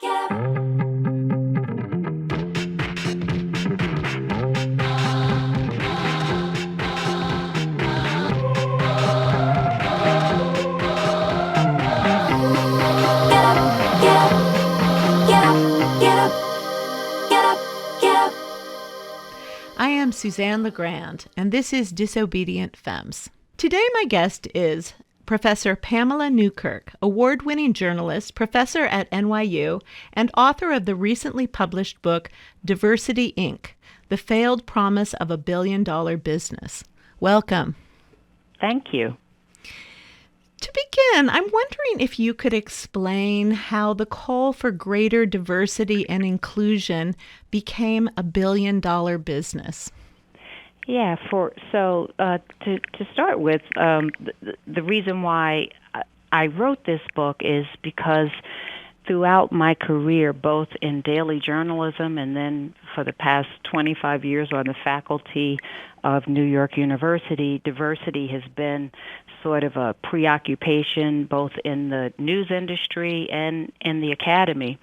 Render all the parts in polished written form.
I am Suzanne LaGrande, and this is Disobedient Femmes. Today my guest is Professor Pamela Newkirk, award-winning journalist, professor at NYU, and author of the recently published book, Diversity, Inc., The Failed Promise of a Billion-Dollar Business. Welcome. Thank you. To begin, I'm wondering if you could explain how the call for greater diversity and inclusion became a billion-dollar business. Yeah, to start with, the reason why I wrote this book is because throughout my career, both in daily journalism and then for the past 25 years on the faculty of Newkirk University, diversity has been sort of a preoccupation both in the news industry and in the academy.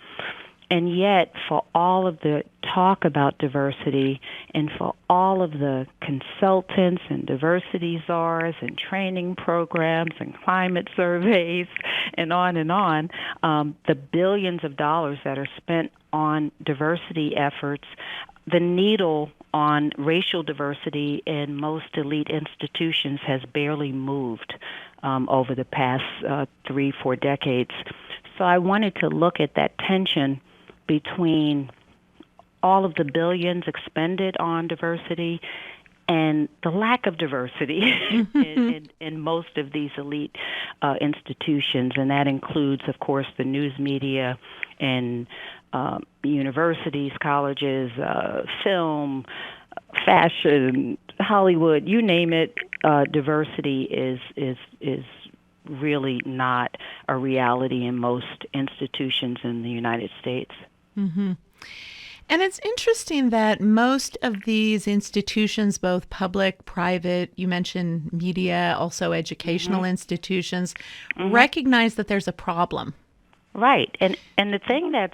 And yet, for all of the talk about diversity and for all of the consultants and diversity czars and training programs and climate surveys and on, the billions of dollars that are spent on diversity efforts, the needle on racial diversity in most elite institutions has barely moved over the past 3-4 decades. So I wanted to look at that tension between all of the billions expended on diversity and the lack of diversity in most of these elite institutions. And that includes, of course, the news media and universities, colleges, film, fashion, Hollywood, you name it. Diversity is really not a reality in most institutions in the United States. Mm-hmm. And it's interesting that most of these institutions, both public, private, you mentioned media, also educational institutions, recognize that there's a problem. Right. And the thing that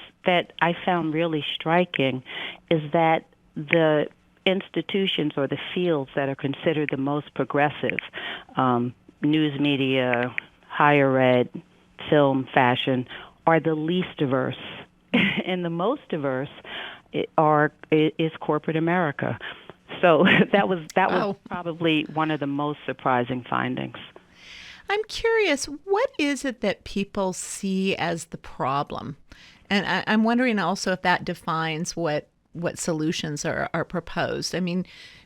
I found really striking is that the institutions or the fields that are considered the most progressive, news media, higher ed, film, fashion, are the least diverse. And the most diverse is corporate America. So that was probably one of the most surprising findings. I'm curious, what is it that people see as the problem? And I'm wondering also if that defines what solutions are proposed. I mean,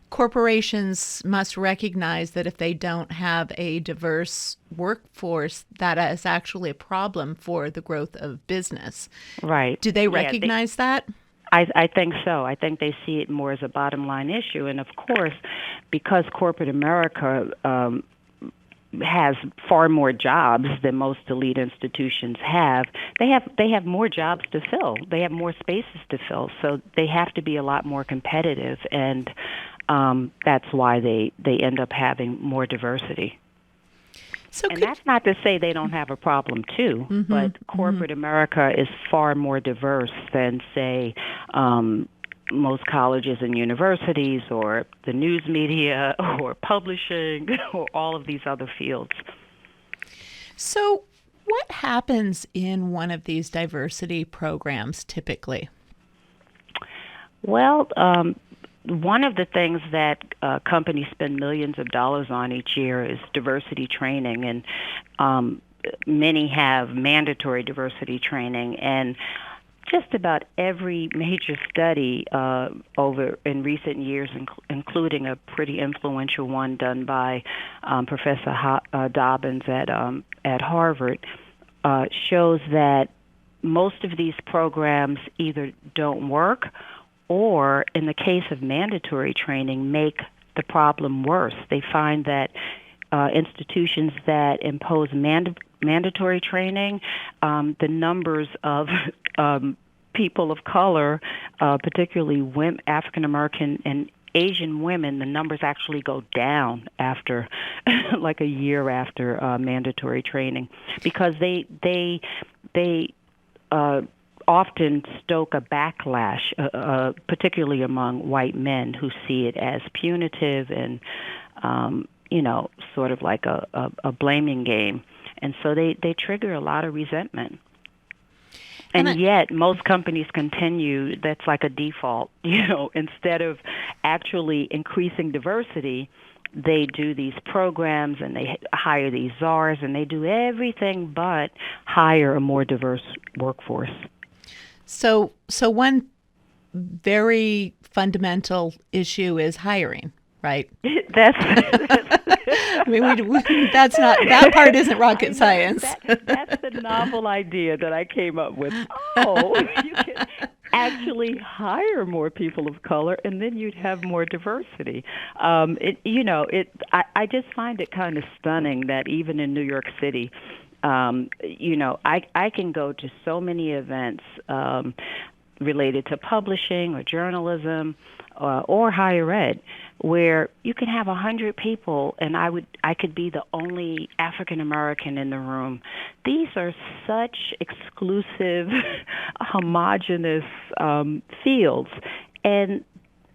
corporations must recognize that if they don't have a diverse workforce, that is actually a problem for the growth of business. Right. Do they recognize that? I think so. I think they see it more as a bottom line issue. And of course, because corporate America has far more jobs than most elite institutions have, they have more jobs to fill. They have more spaces to fill. So they have to be a lot more competitive, and that's why they end up having more diversity. And that's not to say they don't have a problem too, but corporate America is far more diverse than, say, most colleges and universities or the news media or publishing or all of these other fields. So what happens in one of these diversity programs typically? Well, one of the things that companies spend millions of dollars on each year is diversity training, and many have mandatory diversity training, and just about every major study over in recent years, including a pretty influential one done by Professor Dobbins at Harvard, shows that most of these programs either don't work or, in the case of mandatory training, make the problem worse. They find that institutions that impose mandatory training, the numbers of people of color, particularly women, African American and Asian women, the numbers actually go down after like a year after mandatory training, because they often stoke a backlash, particularly among white men who see it as punitive and, sort of like a blaming game. And so they trigger a lot of resentment. And yet, most companies continue, that's like a default, instead of actually increasing diversity, they do these programs and they hire these czars and they do everything but hire a more diverse workforce. So one very fundamental issue is hiring, right? That's I mean, that's not, that part isn't rocket science. That's the novel idea that I came up with. Oh, you can actually hire more people of color, and then you'd have more diversity. I just find it kind of stunning that even in New York City, I can go to so many events related to publishing or journalism or higher ed, where you can have 100 people, and I could be the only African American in the room. These are such exclusive, homogenous fields, and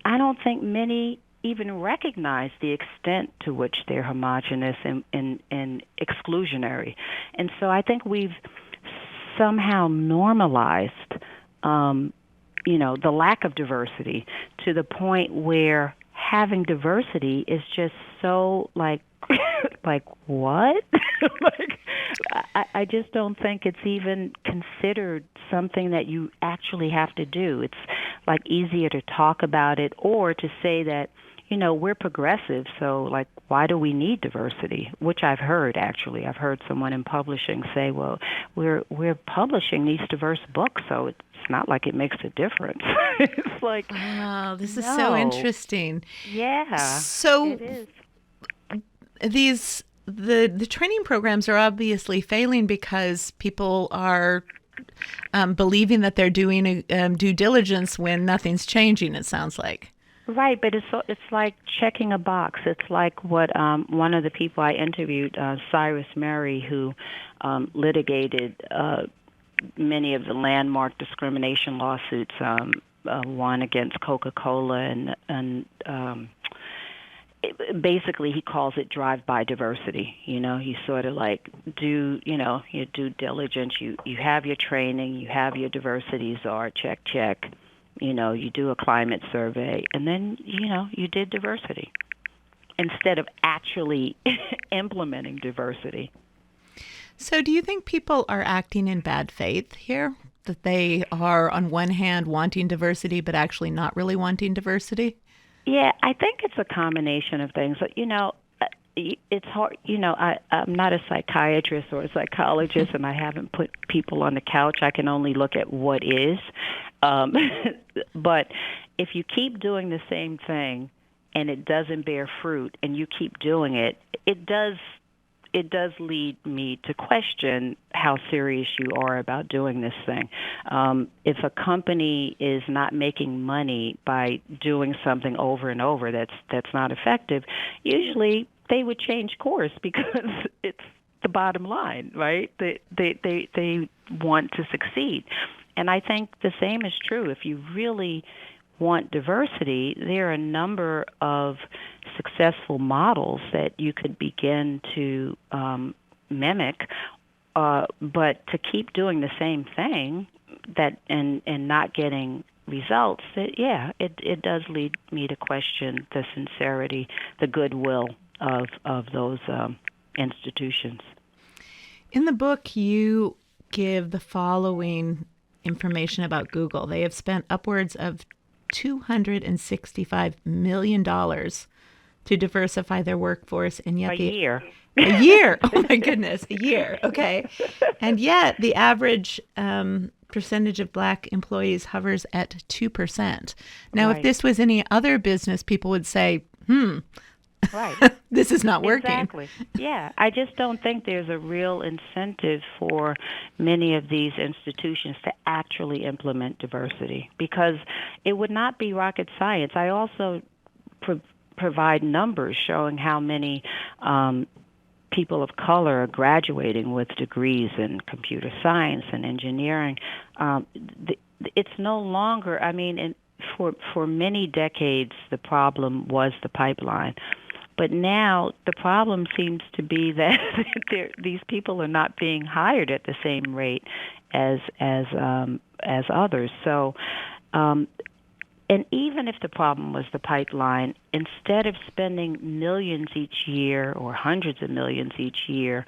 I don't think many even recognize the extent to which they're homogenous and exclusionary. And so I think we've somehow normalized the lack of diversity to the point where having diversity is just so like what? I just don't think it's even considered something that you actually have to do. It's like easier to talk about it or to say that, we're progressive, so like, why do we need diversity? Which I've heard, actually. I've heard someone in publishing say, well, we're publishing these diverse books, so it's not like it makes a difference. It's like, wow, this is so interesting. Yeah, so it is. The training programs are obviously failing because people are believing that they're doing due diligence when nothing's changing, it sounds like. Right, but it's like checking a box. It's like what one of the people I interviewed, Cyrus Murray, who litigated many of the landmark discrimination lawsuits, one against Coca-Cola, and basically he calls it drive-by diversity. You sort of like do, your due diligence. You have your training, you have your diversity czar, check. You do a climate survey, and then, you did diversity instead of actually implementing diversity. So do you think people are acting in bad faith here? That they are, on one hand, wanting diversity, but actually not really wanting diversity? Yeah, I think it's a combination of things. It's hard. I'm not a psychiatrist or a psychologist, and I haven't put people on the couch. I can only look at what is. But if you keep doing the same thing and it doesn't bear fruit, and you keep doing it, it does lead me to question how serious you are about doing this thing. If a company is not making money by doing something over and over that's not effective, usually they would change course because it's the bottom line, right? They want to succeed. And I think the same is true. If you really want diversity, there are a number of successful models that you could begin to mimic, but to keep doing the same thing and not getting results, it does lead me to question the sincerity, the goodwill of those institutions. In the book, you give the following information about Google. They have spent upwards of $265 million to diversify their workforce, and yet a year. A year. Oh my goodness, a year. Okay, and yet the average percentage of Black employees hovers at 2%. Now, Right. if this was any other business, people would say, Right. this is not working. Exactly. Yeah. I just don't think there's a real incentive for many of these institutions to actually implement diversity because it would not be rocket science. I also provide numbers showing how many people of color are graduating with degrees in computer science and engineering, it's no longer. I mean, for many decades, the problem was the pipeline. But now the problem seems to be that these people are not being hired at the same rate as others. So, and even if the problem was the pipeline, instead of spending millions each year or hundreds of millions each year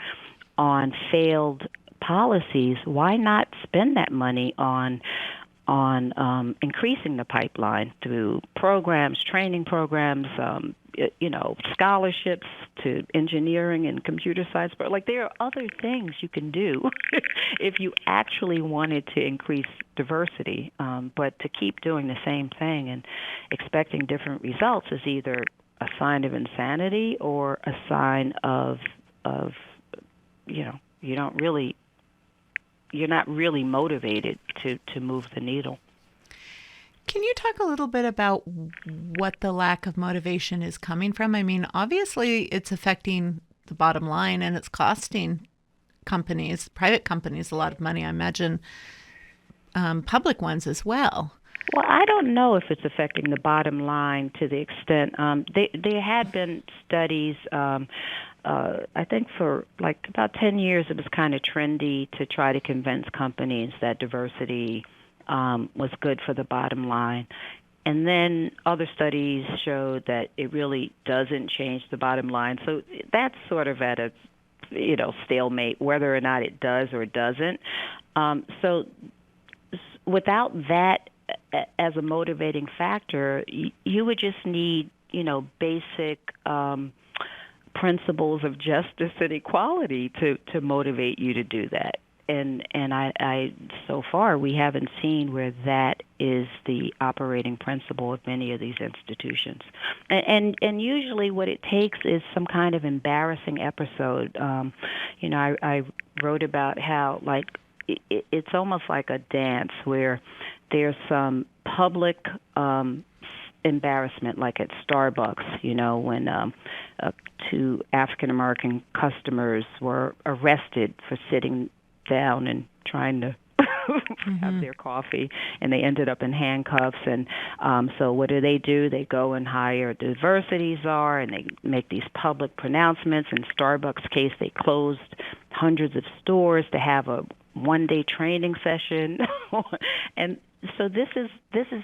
on failed policies, why not spend that money on increasing the pipeline through programs, training programs, scholarships to engineering and computer science. But like, there are other things you can do if you actually wanted to increase diversity. But to keep doing the same thing and expecting different results is either a sign of insanity or a sign of you're not really motivated to move the needle. Can you talk a little bit about what the lack of motivation is coming from? I mean, obviously it's affecting the bottom line and it's costing companies, private companies, a lot of money. I imagine public ones as well. Well, I don't know if it's affecting the bottom line to the extent. There had been studies. I think for like about 10 years, it was kind of trendy to try to convince companies that diversity was good for the bottom line. And then other studies showed that it really doesn't change the bottom line. So that's sort of at a stalemate, whether or not it does or doesn't. So without that as a motivating factor, you would just need, basic principles of justice and equality to motivate you to do that. And I so far we haven't seen where that is the operating principle of many of these institutions. And usually what it takes is some kind of embarrassing episode. I wrote about how it's almost like a dance where there's some public embarrassment, like at Starbucks, when two African American customers were arrested for sitting down and trying to have their coffee, and they ended up in handcuffs. And so what do? They go and hire a diversity czar, and they make these public pronouncements. In Starbucks' case, they closed hundreds of stores to have a one-day training session. And so this is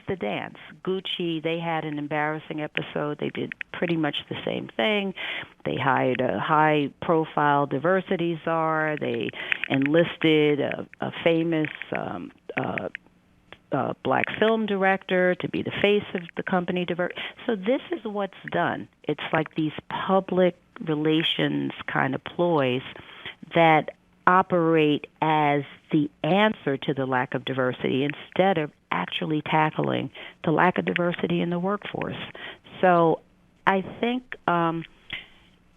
the dance. Gucci, they had an embarrassing episode. They did pretty much the same thing. They hired a high-profile diversity czar. They enlisted a famous black film director to be the face of the company. So this is what's done. It's like these public relations kind of ploys that operate as the answer to the lack of diversity instead of actually tackling the lack of diversity in the workforce. So I think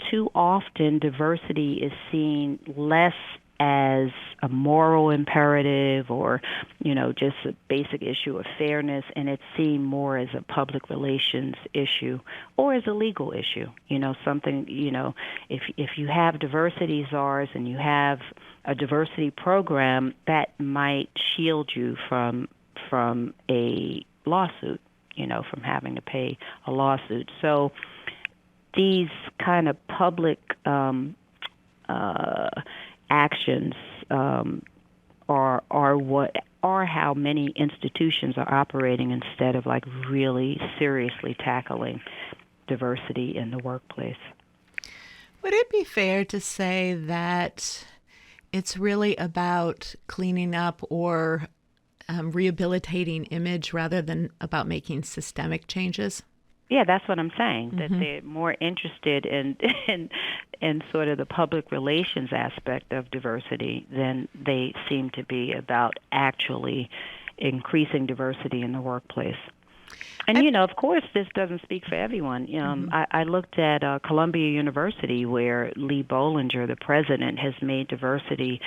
too often diversity is seen less as a moral imperative or, just a basic issue of fairness, and it's seen more as a public relations issue or as a legal issue. Something, if you have diversity czars and you have a diversity program, that might shield you from a lawsuit, from having to pay a lawsuit. So these kind of public actions are how many institutions are operating instead of really seriously tackling diversity in the workplace. Would it be fair to say that it's really about cleaning up or rehabilitating image rather than about making systemic changes? Yeah, that's what I'm saying, that they're more interested in sort of the public relations aspect of diversity than they seem to be about actually increasing diversity in the workplace. And, of course, this doesn't speak for everyone. I looked at Columbia University, where Lee Bollinger, the president, has made diversity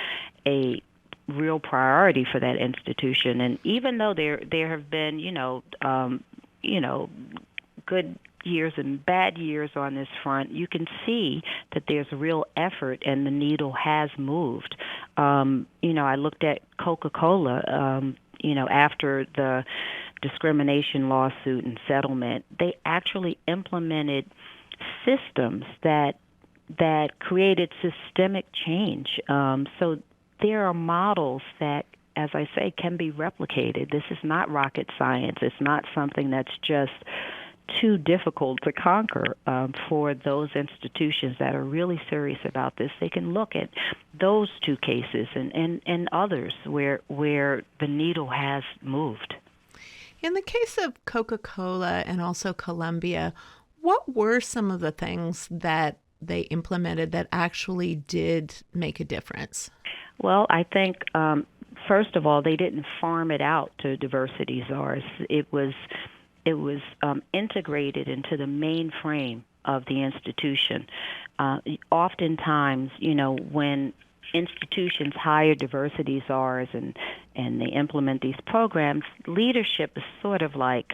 a real priority for that institution. And even though there have been, good years and bad years on this front, you can see that there's real effort and the needle has moved. I looked at Coca-Cola, after the discrimination lawsuit and settlement, they actually implemented systems that created systemic change. So there are models that, as I say, can be replicated. This is not rocket science. It's not something that's just too difficult to conquer for those institutions that are really serious about this. They can look at those two cases and others where the needle has moved. In the case of Coca-Cola and also Columbia, what were some of the things that they implemented that actually did make a difference? Well, I think, first of all, they didn't farm it out to diversity czars. It was integrated into the mainframe of the institution. Oftentimes, when institutions hire diversity czars and they implement these programs, leadership is sort of like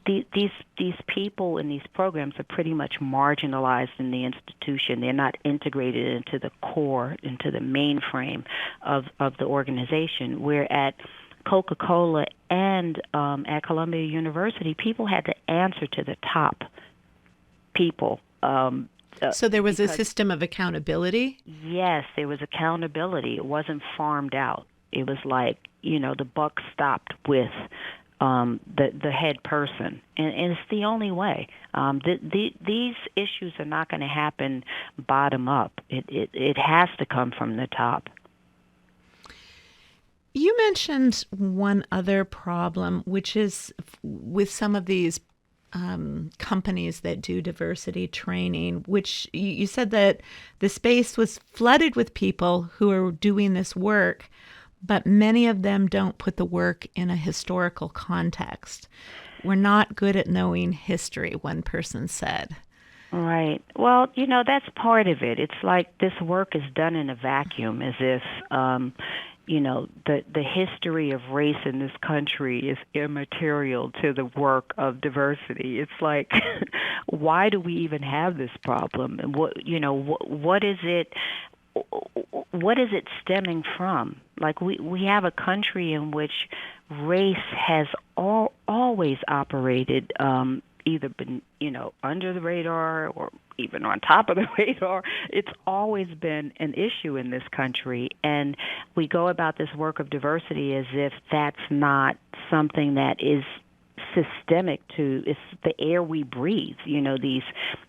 these people in these programs are pretty much marginalized in the institution. They're not integrated into the core, into the mainframe of the organization. Where at Coca-Cola and at Columbia University, people had to answer to the top people. So there was a system of accountability? Yes, there was accountability. It wasn't farmed out. It was like, the buck stopped with the head person. And it's the only way. These issues are not going to happen bottom up. It has to come from the top. You mentioned one other problem, which is with some of these companies that do diversity training, which you said that the space was flooded with people who are doing this work, but many of them don't put the work in a historical context. We're not good at knowing history, one person said. Right. Well, that's part of it. It's like this work is done in a vacuum, as if the history of race in this country is immaterial to the work of diversity. It's like, why do we even have this problem? And what is it? What is it stemming from? Like we have a country in which race has always operated either been under the radar or even on top of the radar. It's always been an issue in this country, and we go about this work of diversity as if that's not something that is systemic to it's the air we breathe. These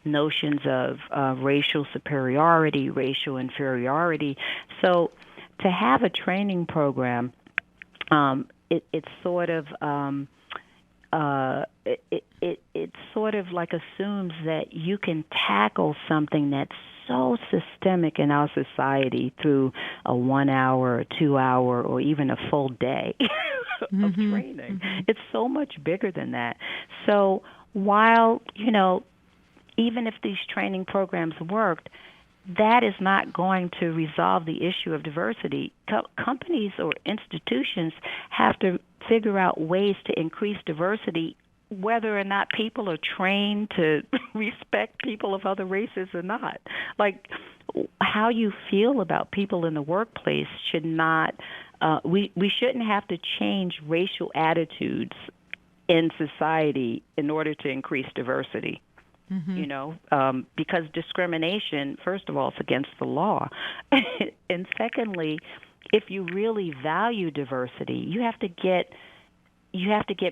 notions of racial superiority, racial inferiority. So to have a training program, it sort of it sort of like assumes that you can tackle something that's so systemic in our society through a 1 hour, or 2 hour, or even a full day of training. Mm-hmm. It's so much bigger than that. So while, even if these training programs worked, that is not going to resolve the issue of diversity. Companies or institutions have to figure out ways to increase diversity, whether or not people are trained to respect people of other races or not. Like, how you feel about people in the workplace should not, we shouldn't have to change racial attitudes in society in order to increase diversity. Mm-hmm. Because discrimination, first of all, is against the law. And secondly, if you really value diversity, you have to get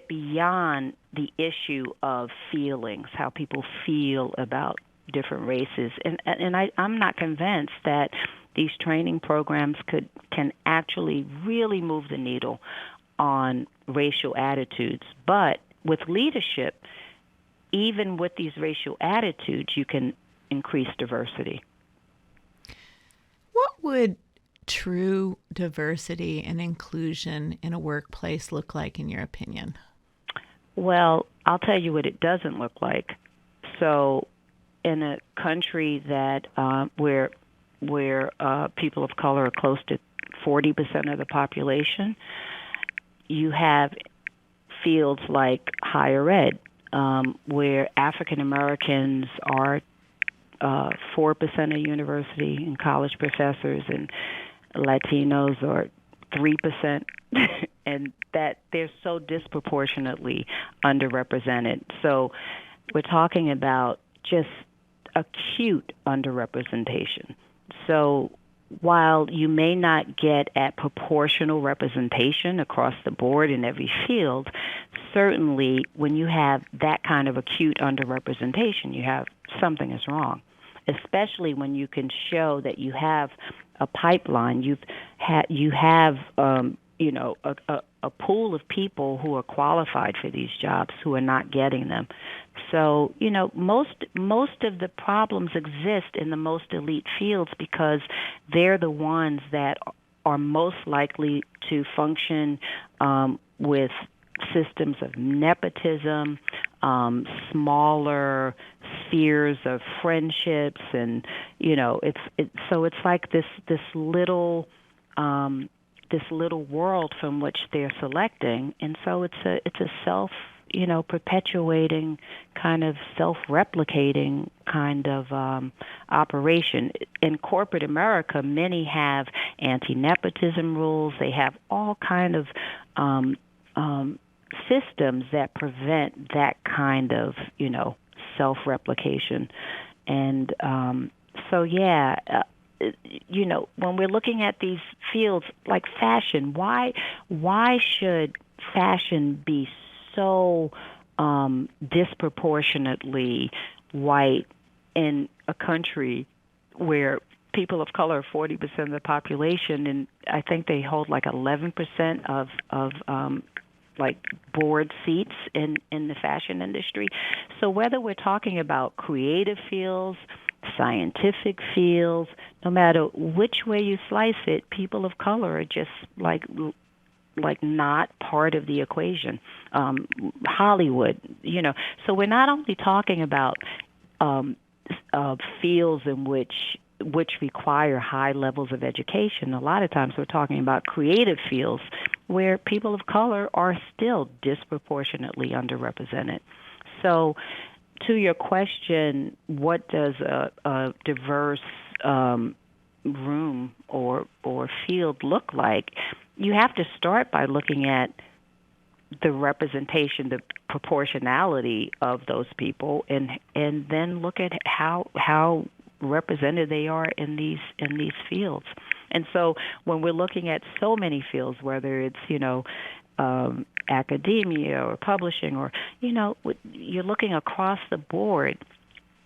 beyond the issue of feelings, how people feel about different races. And I'm not convinced that these training programs can actually really move the needle on racial attitudes. But with leadership, even with these racial attitudes, you can increase diversity. What would true diversity and inclusion in a workplace look like, in your opinion? Well, I'll tell you what it doesn't look like. So in a country that where people of color are close to 40% of the population, you have fields like higher ed, where African Americans are 4% of university and college professors, and Latinos are 3%, and that they're so disproportionately underrepresented. So we're talking about just acute underrepresentation. So while you may not get at proportional representation across the board in every field, certainly when you have that kind of acute underrepresentation, you have something is wrong, especially when you can show that you have a pipeline, you have a pool of people who are qualified for these jobs who are not getting them. So, most of the problems exist in the most elite fields because they're the ones that are most likely to function with systems of nepotism, smaller spheres of friendships, and so it's like this little world from which they're selecting, and so it's a self perpetuating kind of self-replicating kind of operation. In corporate America, many have anti-nepotism rules. They have all kind of systems that prevent that kind of self-replication. And when we're looking at these fields like fashion, why should fashion be so disproportionately white in a country where people of color are 40% of the population, and I think they hold like 11% of like board seats in the fashion industry. So whether we're talking about creative fields, scientific fields, no matter which way you slice it, people of color are just like not part of the equation. Hollywood, So we're not only talking about fields in which require high levels of education. A lot of times we're talking about creative fields where people of color are still disproportionately underrepresented. So to your question, what does a diverse room or field look like? You have to start by looking at the representation, the proportionality of those people, and then look at how represented they are in these fields. And so when we're looking at so many fields, whether it's academia or publishing, or you're looking across the board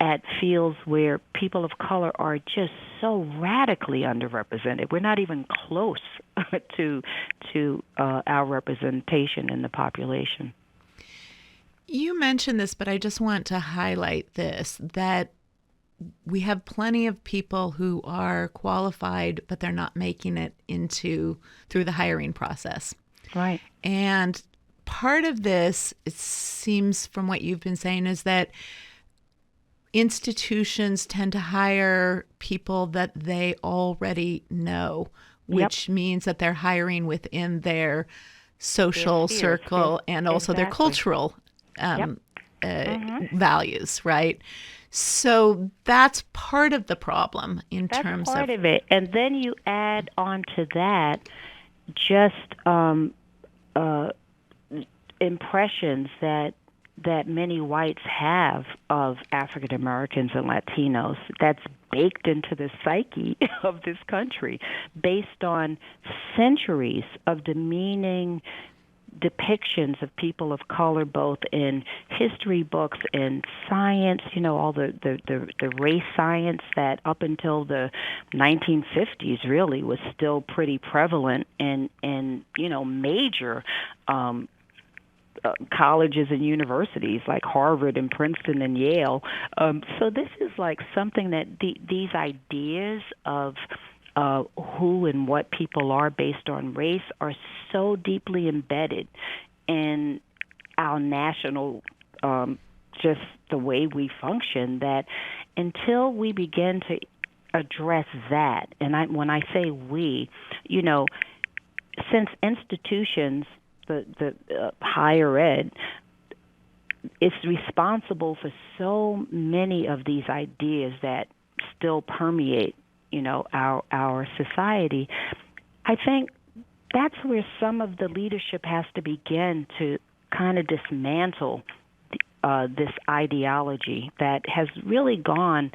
at fields where people of color are just so radically underrepresented. We're not even close to our representation in the population. You mentioned this, but I just want to highlight this, that we have plenty of people who are qualified, but they're not making it through the hiring process. Right. And part of this, it seems from what you've been saying, is that institutions tend to hire people that they already know, which means that they're hiring within their social circle and also their cultural values, right? So that's part of the problem terms of... That's part of it. And then you add on to that just impressions that many whites have of African Americans and Latinos that's baked into the psyche of this country based on centuries of demeaning depictions of people of color, both in history books and science, all the race science that up until the 1950s really was still pretty prevalent in major colleges and universities like Harvard and Princeton and Yale. So this is like something that these ideas of who and what people are based on race are so deeply embedded in our national, just the way we function, that until we begin to address that, and when I say we, since institutions, the higher ed, it's responsible for so many of these ideas that still permeate, our society. I think that's where some of the leadership has to begin to kind of dismantle this ideology that has really gone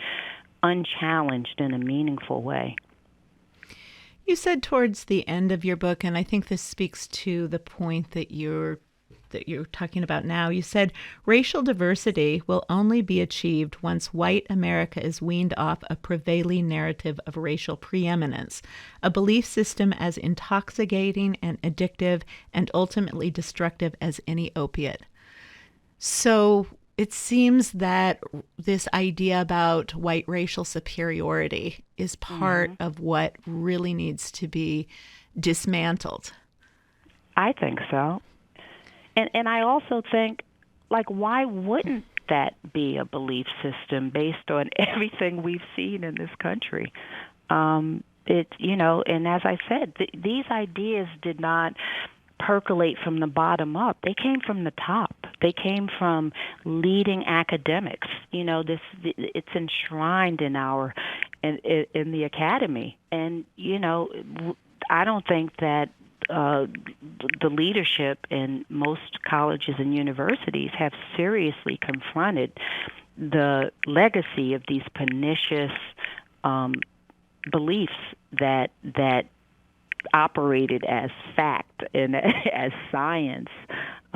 unchallenged in a meaningful way. You said towards the end of your book, and I think this speaks to the point that you're talking about now. You said racial diversity will only be achieved once white America is weaned off a prevailing narrative of racial preeminence, a belief system as intoxicating and addictive and ultimately destructive as any opiate. So it seems that this idea about white racial superiority is part Hmm. of what really needs to be dismantled. I think so. And I also think, like, why wouldn't that be a belief system based on everything we've seen in this country? And as I said, these ideas did not percolate from the bottom up. They came from the top. They came from leading academics. It's enshrined in in the academy. And I don't think that uh, the leadership in most colleges and universities have seriously confronted the legacy of these pernicious um, beliefs that operated as fact and as science.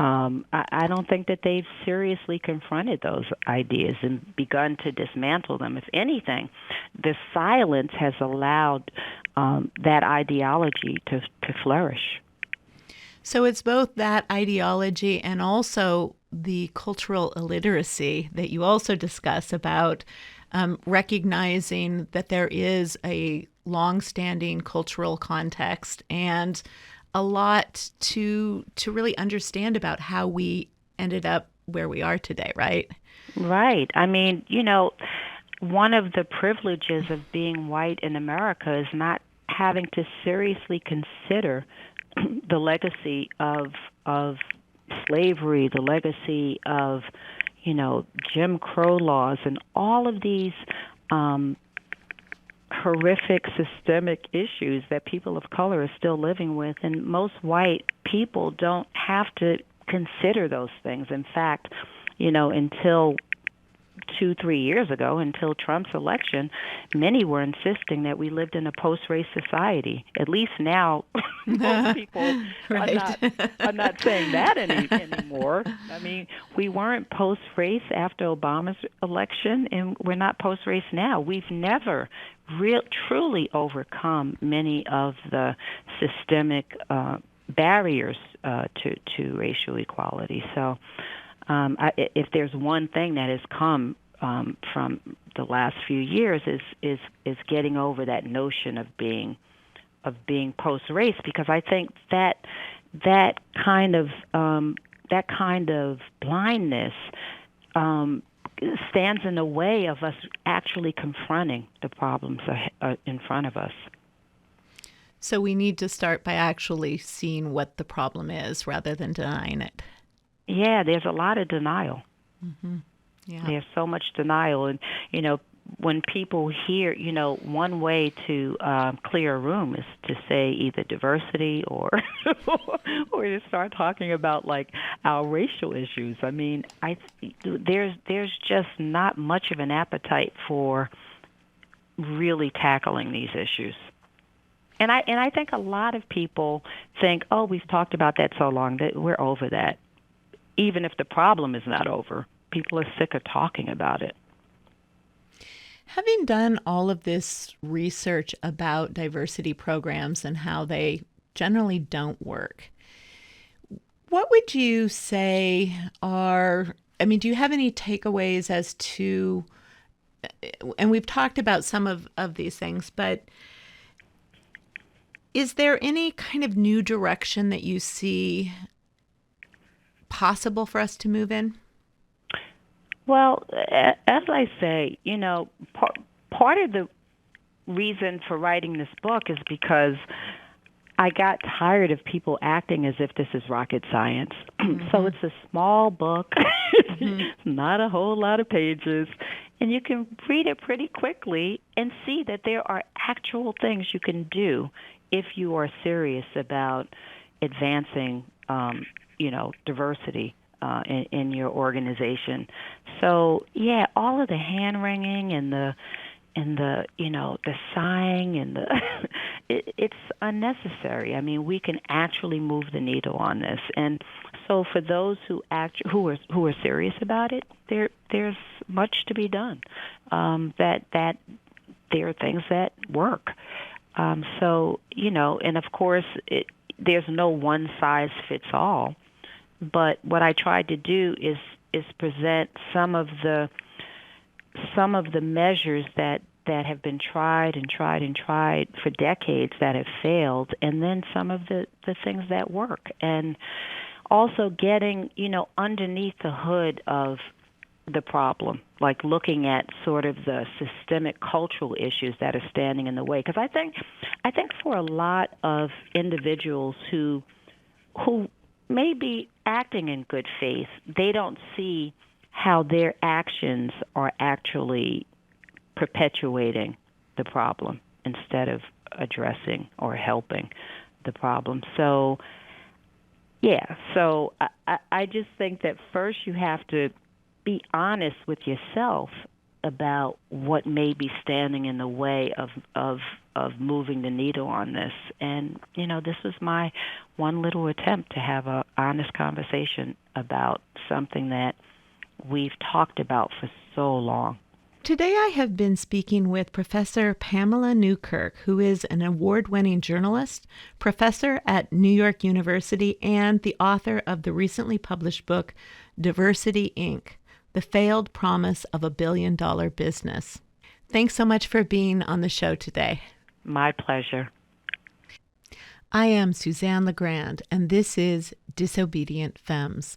I don't think that they've seriously confronted those ideas and begun to dismantle them. If anything, the silence has allowed that ideology to flourish. So it's both that ideology and also the cultural illiteracy that you also discuss about recognizing that there is a long-standing cultural context and a lot to really understand about how we ended up where we are today, right? Right. I mean, one of the privileges of being white in America is not having to seriously consider the legacy of slavery, the legacy of Jim Crow laws, and all of these um, horrific systemic issues that people of color are still living with. And most white people don't have to consider those things. In fact, until 2, 3 years ago, until Trump's election, many were insisting that we lived in a post-race society. At least now, most people are Right. not saying that anymore. I mean, we weren't post-race after Obama's election, and we're not post-race now. We've never truly overcome many of the systemic barriers to racial equality. So. If there's one thing that has come from the last few years is getting over that notion of being post-race, because I think that kind of blindness stands in the way of us actually confronting the problems in front of us. So we need to start by actually seeing what the problem is rather than denying it. Yeah, there's a lot of denial. Yeah. There's so much denial, and when people hear, one way to clear a room is to say either diversity or or to start talking about like our racial issues. I mean, there's just not much of an appetite for really tackling these issues. And I think a lot of people think, oh, we've talked about that so long that we're over that. Even if the problem is not over, people are sick of talking about it. Having done all of this research about diversity programs and how they generally don't work, what would you say do you have any takeaways as to, and we've talked about some of these things, but is there any kind of new direction that you see possible for us to move in? Well, as I say, part of the reason for writing this book is because I got tired of people acting as if this is rocket science. So it's a small book, not a whole lot of pages, and you can read it pretty quickly and see that there are actual things you can do if you are serious about advancing, diversity in your organization. So yeah, all of the hand wringing and the the sighing and the it's unnecessary. I mean, we can actually move the needle on this. And so for those who are serious about it, there's much to be done. That there are things that work. And of course there's no one size fits all. But what I tried to do is present some of the measures that have been tried and tried and tried for decades that have failed, and then some of the things that work. And also getting, underneath the hood of the problem, like looking at sort of the systemic cultural issues that are standing in the way. Because I think for a lot of individuals who may be acting in good faith, they don't see how their actions are actually perpetuating the problem instead of addressing or helping the problem. So, I just think that first you have to be honest with yourself about what may be standing in the way of moving the needle on this. And, this was my one little attempt to have an honest conversation about something that we've talked about for so long. Today I have been speaking with Professor Pamela Newkirk, who is an award-winning journalist, professor at New York University, and the author of the recently published book, Diversity, Inc., The Failed Promise of a Billion-Dollar Business. Thanks so much for being on the show today. My pleasure. I am Suzanne LaGrande, and this is Disobedient Femmes.